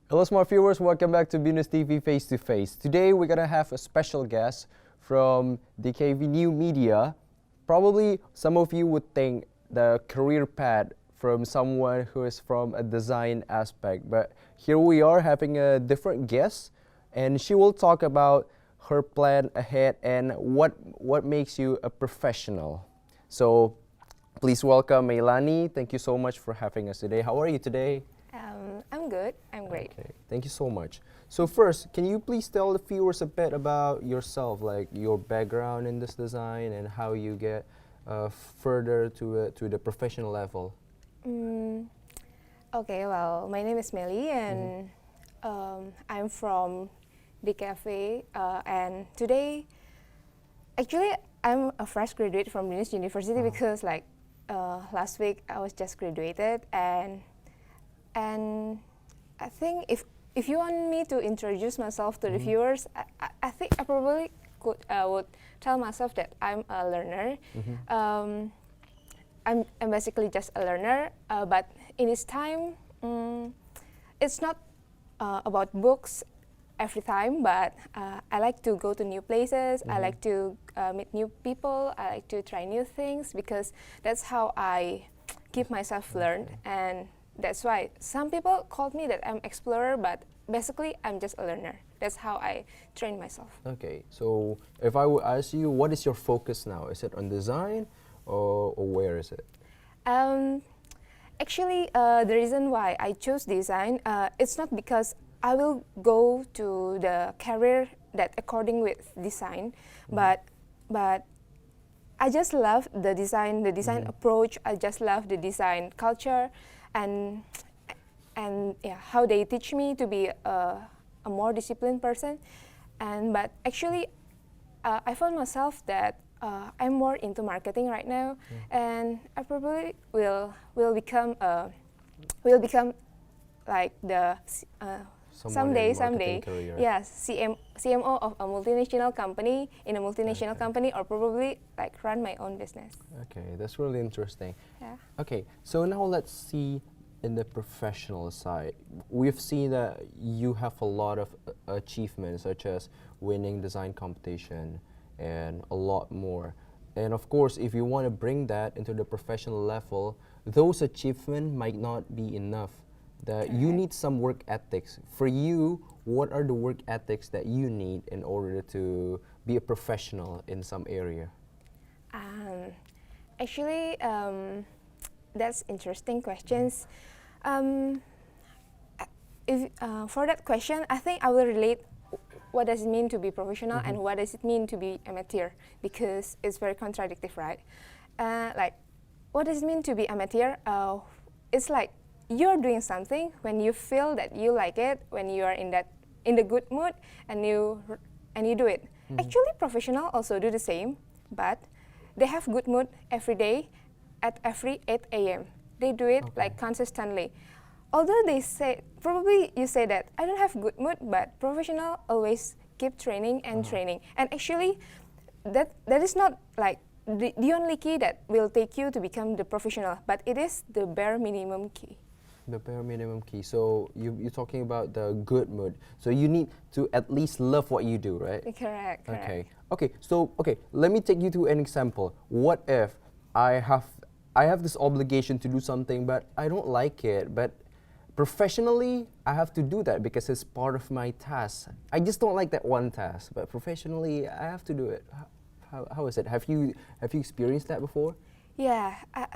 Hello, smart viewers. Welcome back to Venus TV Face to Face. Today, we're gonna have a special guest from DKV New Media. Probably some of you would think the career path from someone who is from a design aspect, but here we are having a different guest, and she will talk about her plan ahead and what makes you a professional. So, please welcome Meilani. Thank you so much for having us today. How are you today? I'm good. I'm great. Okay, thank you so much. So first, can you please tell the viewers a bit about yourself, like your background in this design and how you get further to the professional level? Okay, well, my name is Melly and I'm from DKV and today, actually, I'm a fresh graduate from Venus University because like last week I was just graduated and I think if you want me to introduce myself to the viewers, I think I probably would tell myself that I'm a learner. I'm basically just a learner, but in this time, it's not about books every time, but I like to go to new places, I like to meet new people, I like to try new things because that's how I keep myself learned, and that's why some people call me that I'm explorer, but basically I'm just a learner. That's how I train myself. Okay, so if I would ask you, what is your focus now? Is it on design or where is it? Actually, the reason why I chose design, it's not because I will go to the career that according with design, but I just love the design approach. I just love the design culture, and yeah, how they teach me to be a more disciplined person. But actually, I found myself that I'm more into marketing right now, and I probably will become like the someday, career. yes, CMO of a multinational company company, or probably like run my own business. Okay, that's really interesting. Yeah. Okay, so now let's see in the professional side. We've seen that you have a lot of achievements, such as winning design competition and a lot more. And of course, if you want to bring that into the professional level, those achievements might not be enough. That you need some work ethics. For you, what are the work ethics that you need in order to be a professional in some area? Actually, that's interesting questions. For that question, I think I will relate what does it mean to be professional and what does it mean to be amateur, because it's very contradictory, right? Like, what does it mean to be amateur? It's like you're doing something when you feel that you like it, when you are in the good mood, and you do it. Actually, professional also do the same, but they have good mood every day at every 8 a.m. They do it like consistently. Although they say, probably you say that I don't have good mood, but professional always keep training and training. And actually, that is not like the only key that will take you to become the professional, but it is the bare minimum key. The bare minimum key. So you're talking about the good mood. So you need to at least love what you do, right? Correct. Okay. So let me take you to an example. What if I have this obligation to do something, but I don't like it, but professionally I have to do that because it's part of my task. I just don't like that one task, but professionally I have to do it. How is it? Have you experienced that before? Yeah, I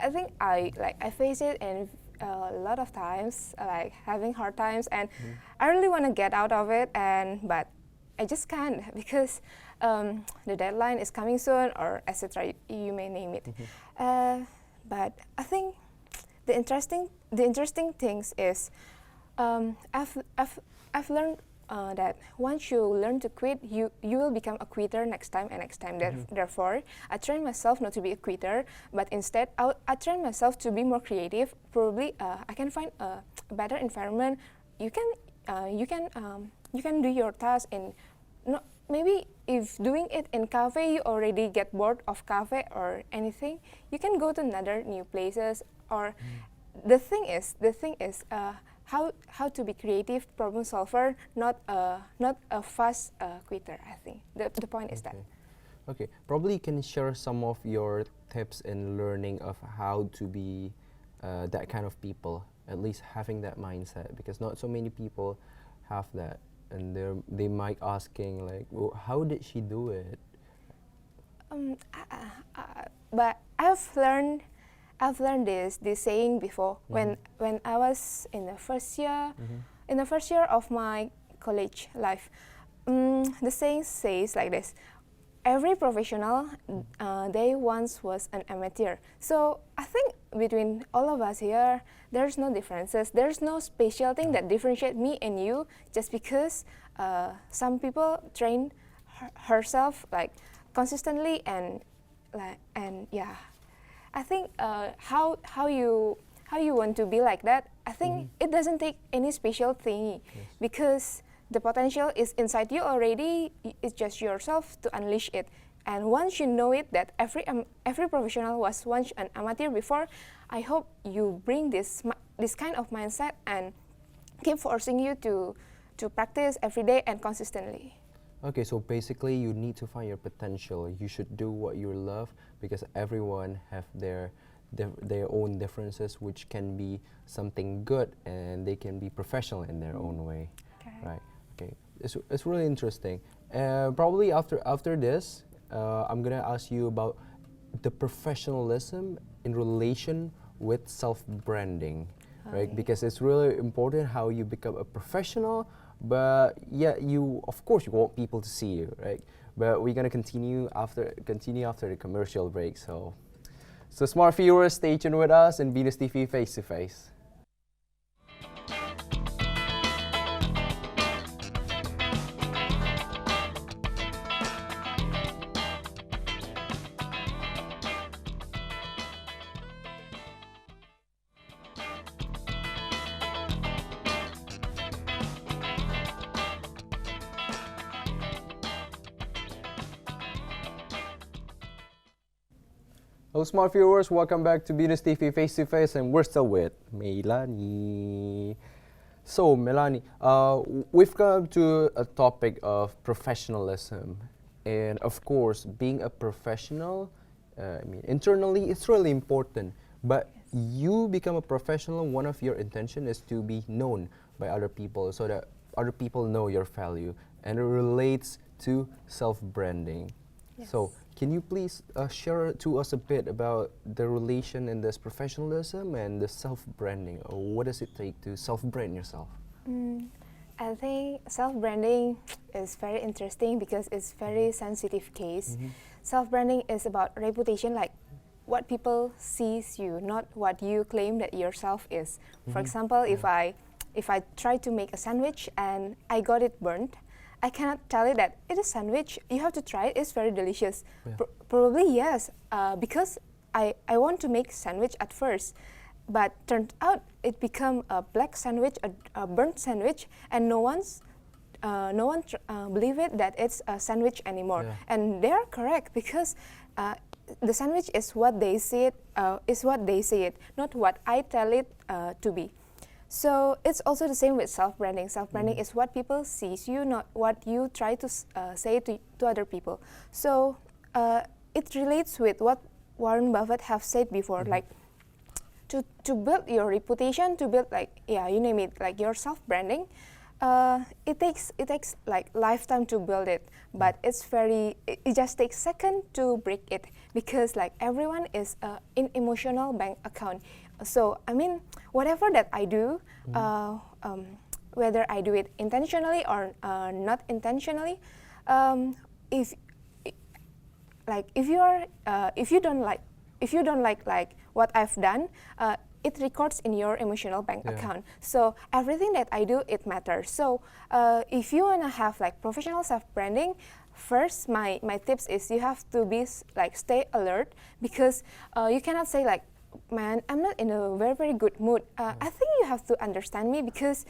think I face it in a lot of times, like having hard times, and I really want to get out of it, but I just can't because the deadline is coming soon, or etc. You may name it. But I think the interesting things is I've learned that once you learn to quit, you will become a quitter next time and next time. Therefore, I train myself not to be a quitter, but instead I train myself to be more creative. Probably I can find a better environment. You can do your task in maybe if doing it in cafe you already get bored of cafe or anything, you can go to another new places. Or the thing is how to be creative problem solver, not a fast quitter. I think the point is that. Okay, probably you can share some of your tips in learning of how to be that kind of people, at least having that mindset, because not so many people have that, and they might asking like, well, how did she do it? But I've learned this saying before when I was in the first year of my college life. The saying says like this: every professional they once was an amateur. So I think between all of us here, there's no differences. There's no special thing that differentiate me and you just because some people train herself like consistently and yeah. I think how you want to be like that. I think it doesn't take any special thing because the potential is inside you already. It's just yourself to unleash it. And once you know it, that every professional was once an amateur before, I hope you bring this kind of mindset and keep forcing you to practice every day and consistently. Okay, so basically you need to find your potential. You should do what you love because everyone have their own differences, which can be something good and they can be professional in their own way. Okay. Right. Okay. It's really interesting. Probably after this, I'm gonna ask you about the professionalism in relation with self-branding, right? Because it's really important how you become a professional. But yeah, of course you want people to see you, right? But we're gonna continue after the commercial break. So smart viewers, stay tuned with us in Venus TV Face to Face. Hello, smart viewers. Welcome back to Venus TV Face to Face, and we're still with Melanie. So, Melanie, we've come to a topic of professionalism, and of course, being a professional. I mean, internally, it's really important. But you become a professional. One of your intention is to be known by other people, so that other people know your value, and it relates to self-branding. Yes. So, can you please share to us a bit about the relation in this professionalism and the self-branding? Or what does it take to self-brand yourself? I think self-branding is very interesting because it's very sensitive case. Self-branding is about reputation, like what people sees you, not what you claim that yourself is. For example, if I try to make a sandwich and I got it burnt, I cannot tell you that it is sandwich. You have to try it. It's very delicious. Yeah. Probably yes, because I want to make sandwich at first, but turned out it become a black sandwich, a burnt sandwich, and no one believe it that it's a sandwich anymore. Yeah. And they are correct because the sandwich is what they say it, not what I tell it to be. So it's also the same with self-branding. Self-branding is what people sees you, not what you try to say to other people. So it relates with what Warren Buffett have said before, like to build your reputation, to build like you name it, like your self-branding. It takes like lifetime to build it, but it just takes second to break it because like everyone is in emotional bank account. So I mean, whatever that I do, whether I do it intentionally or not intentionally, if you don't like what I've done, it records in your emotional bank account. So everything that I do, it matters. So if you wanna have like professional self-branding, first my tips is you have to be like stay alert because you cannot say like, man, I'm not in a very, very good mood. I think you have to understand me because,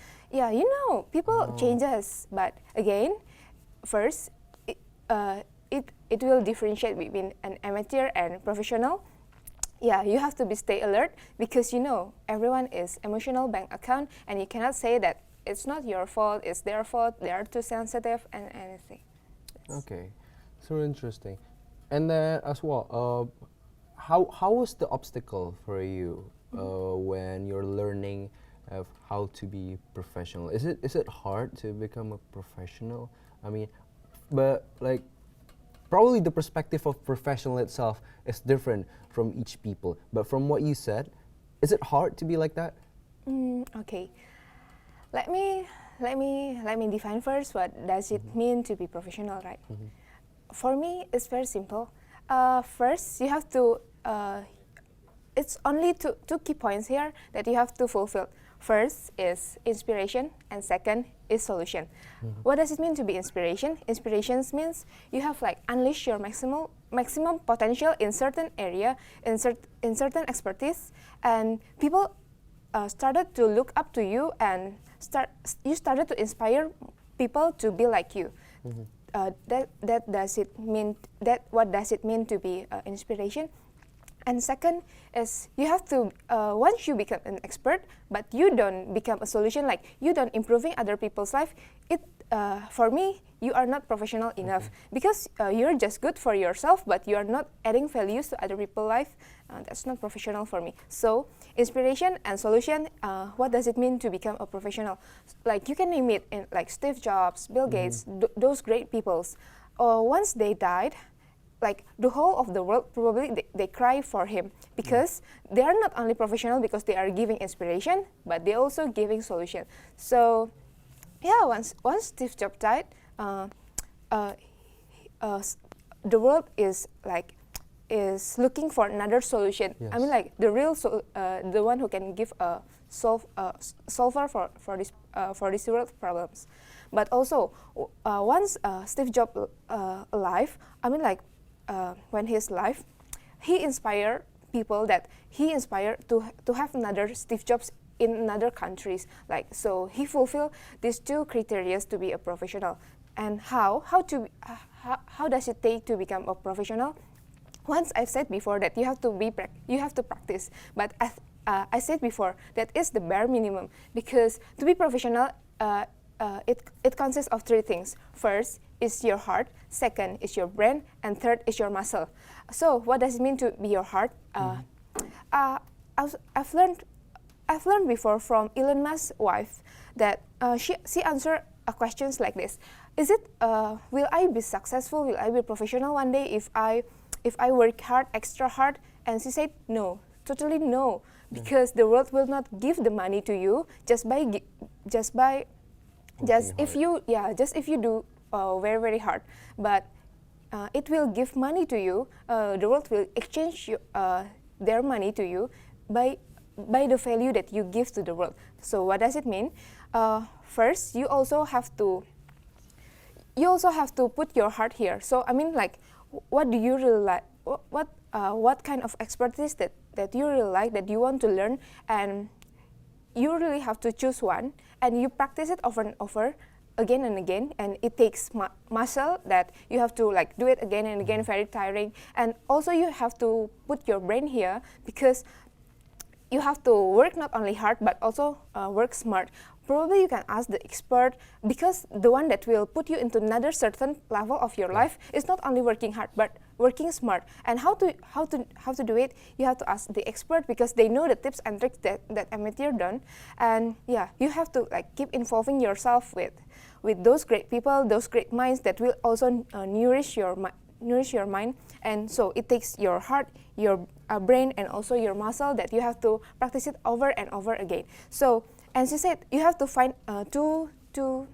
people changes. But again, first, it will differentiate between an amateur and professional. yeah, you have to be stay alert because you know everyone is emotional bank account, and you cannot say that it's not your fault, it's their fault, they are too sensitive and anything. Okay, so interesting. And then as well, how was the obstacle for you when you're learning of how to be professional? Is it hard to become a professional? I mean, but like probably the perspective of professional itself is different from each people. But from what you said, is it hard to be like that? Okay, let me define first what does it mean to be professional, right? For me, it's very simple. First, you have to. It's only two key points here that you have to fulfill. First is inspiration, and second is solution. What does it mean to be inspiration? Inspiration means you have like unleash your maximum potential in certain area, in certain expertise, and people started to look up to you, and you started to inspire people to be like you. What does it mean to be inspiration? And second is you have to once you become an expert, but you don't become a solution, like you don't improving other people's life. For me, you are not professional enough because you're just good for yourself, but you are not adding values to other people's life. That's not professional for me. So inspiration and solution. What does it mean to become a professional? Like you can name it in like Steve Jobs, Bill Gates, those great peoples. Once they died, like the whole of the world probably they cry for him because they are not only professional because they are giving inspiration, but they also giving solution. So yeah, once Steve Jobs died, the world is looking for another solution. Yes. I mean, like the one who can give a solver for this world problems. But also once Steve Jobs alive, I mean like when he's alive, he inspired people that he inspired to have another Steve Jobs in other countries. Like so, he fulfilled these two criteria to be a professional. And how does it take to become a professional? Once I've said before that you have to practice, but I said before that is the bare minimum because to be professional, it consists of three things. First is your heart, second is your brain, and third is your muscle. So what does it mean to be your heart? I've learned before from Elon Musk's wife that she answered questions like this: is it will I be successful? Will I be professional one day if I work hard, extra hard? And she said no, totally no, because the world will not give the money to you just if you do very very hard, but it will give money to you. The world will exchange their money to you by the value that you give to the world. So what does it mean? First, you also have to put your heart here. So I mean, like, what do you really like? What kind of expertise that you really like, that you want to learn, and you really have to choose one, and you practice it over and over, again and again, and it takes muscle that you have to like do it again and again, very tiring. And also you have to put your brain here because you have to work not only hard but also work smart. Probably you can ask the expert, because the one that will put you into another certain level of your life is not only working hard but working smart. And how to do it, you have to ask the expert because they know the tips and tricks that amateur done. And yeah, you have to like keep involving yourself with those great people, those great minds that will also nourish your mind. And so it takes your heart, your brain, and also your muscle that you have to practice it over and over again. So, and she said you have to find two field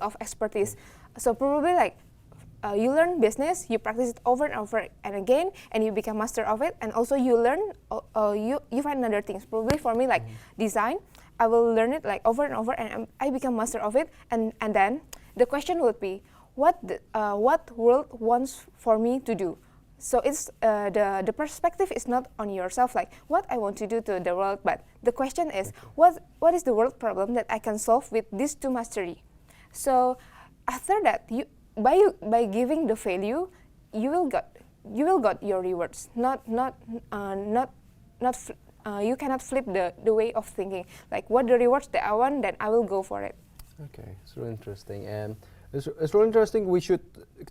of expertise. So probably like you learn business, you practice it over and over and again, and you become master of it. And also you learn you find other things. Probably for me like design, I will learn it like over and over, and I become master of it. And then the question would be, what world wants for me to do? So it's the perspective is not on yourself, like what I want to do to the world, but the question is what is the world problem that I can solve with these two mastery. So after that, by giving the value, you will you will got your rewards. You cannot flip the way of thinking. Like what the rewards that I want, then I will go for it. Okay, it's really interesting, and it's really interesting. We should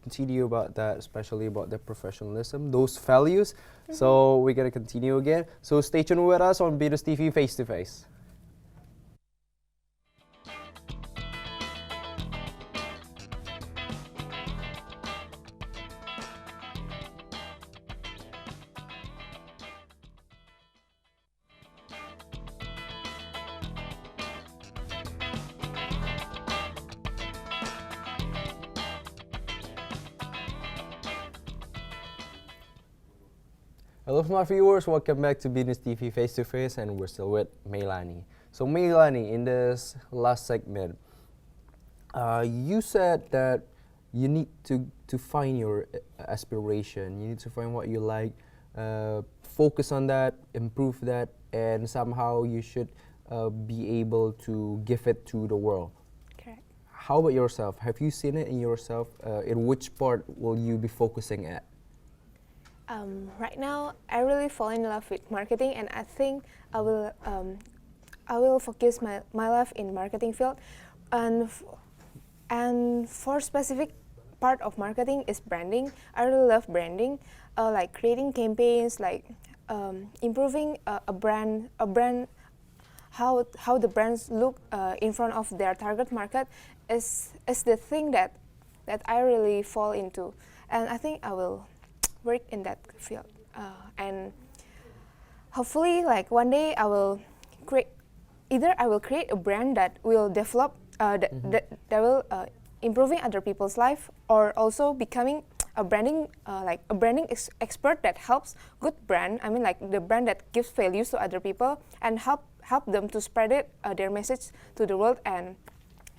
continue about that, especially about the professionalism, those values. So we're gonna continue again. So stay tuned with us on Venus TV Face to Face. Hello my viewers, welcome back to Venus TV Face to Face, and we're still with Meilani. So Meilani, in this last segment, you said that you need to find your aspiration, you need to find what you like, focus on that, improve that, and somehow you should be able to give it to the world. Correct. How about yourself? Have you seen it in yourself? In which part will you be focusing at? Right now, I really fall in love with marketing, and I think I will focus my life in marketing field, and for specific part of marketing is branding. I really love branding, like creating campaigns, like improving a brand, how the brands look in front of their target market is the thing that I really fall into, and I think I will work in that field, and hopefully like one day I will create a brand that will develop that will improving other people's life, or also becoming a branding expert that helps good brand. I mean like the brand that gives values to other people and help them to spread it their message to the world, and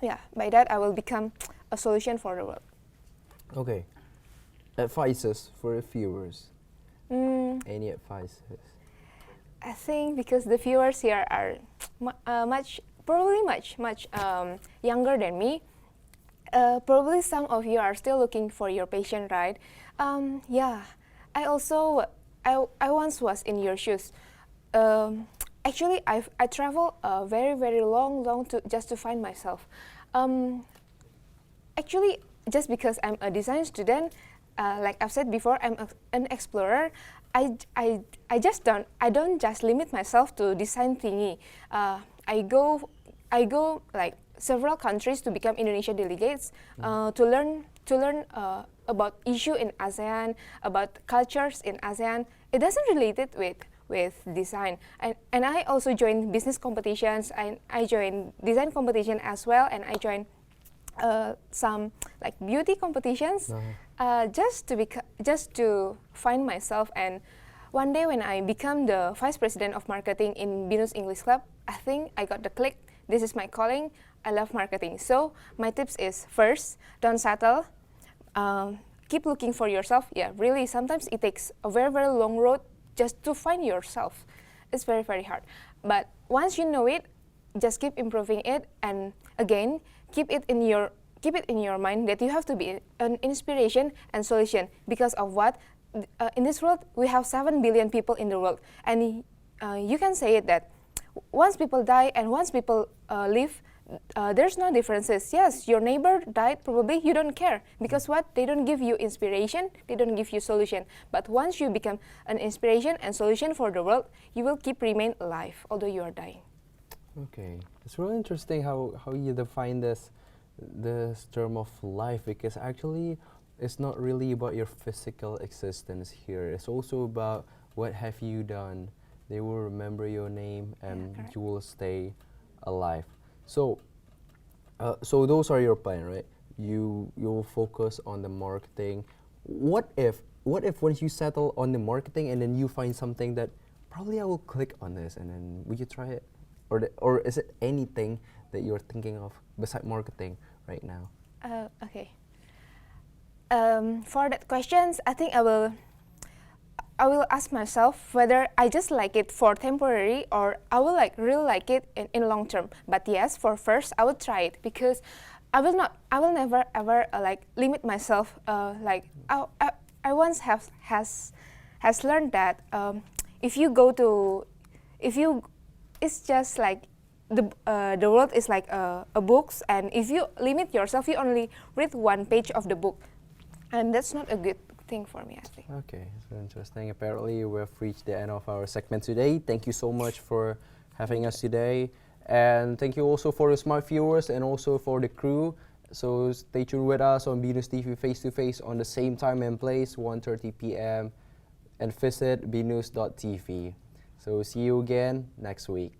yeah, by that I will become a solution for the world. Okay. Advices for the viewers. Any advices? I think because the viewers here are much younger than me. Probably some of you are still looking for your passion, right? Yeah, I once was in your shoes. Actually, I travel very long just to find myself. Actually, just because I'm a design student. Like I've said before, I'm an explorer. I don't just limit myself to design thingy. I go like several countries to become Indonesia delegates to learn about issue in ASEAN, about cultures in ASEAN. It doesn't relate it with design. And I also join business competitions, and I join design competition as well, and I join some like beauty competitions, just to find myself. And one day when I become the vice president of marketing in Venus English Club, I think I got the click. This is my calling. I love marketing. So my tips is, first, don't settle. Keep looking for yourself. Yeah, really, sometimes it takes a very long road just to find yourself. It's very hard. But once you know it, just keep improving it, and again, keep it in your mind that you have to be an inspiration and solution. Because of what? In this world, we have 7 billion people in the world, and you can say it that once people die and once people live, there's no differences. Yes, your neighbor died, probably you don't care, because what? They don't give you inspiration, they don't give you solution. But once you become an inspiration and solution for the world, you will remain alive although you are dying. Okay, it's really interesting how you define this term of life, because actually it's not really about your physical existence here. It's also about what have you done. They will remember your name, and you will stay alive. So those are your plan, right? You will focus on the marketing. What if once you settle on the marketing and then you find something that probably I will click on this, and then will you try it? Or is it anything that you're thinking of beside marketing right now? Okay. For that questions, I think I will ask myself whether I just like it for temporary, or I will really like it in long term. But yes, for first I will try it, because I will never ever limit myself. I once has learned that if you go to, if you, it's just like the world is like a books, and if you limit yourself, you only read one page of the book, and that's not a good thing for me, I think. Okay, so interesting. Apparently, we've reached the end of our segment today. Thank you so much for having us today, and thank you also for the smart viewers and also for the crew. So stay tuned with us on BNews TV Face to Face on the same time and place, 1:30 p.m. and visit bnews.tv. So see you again next week.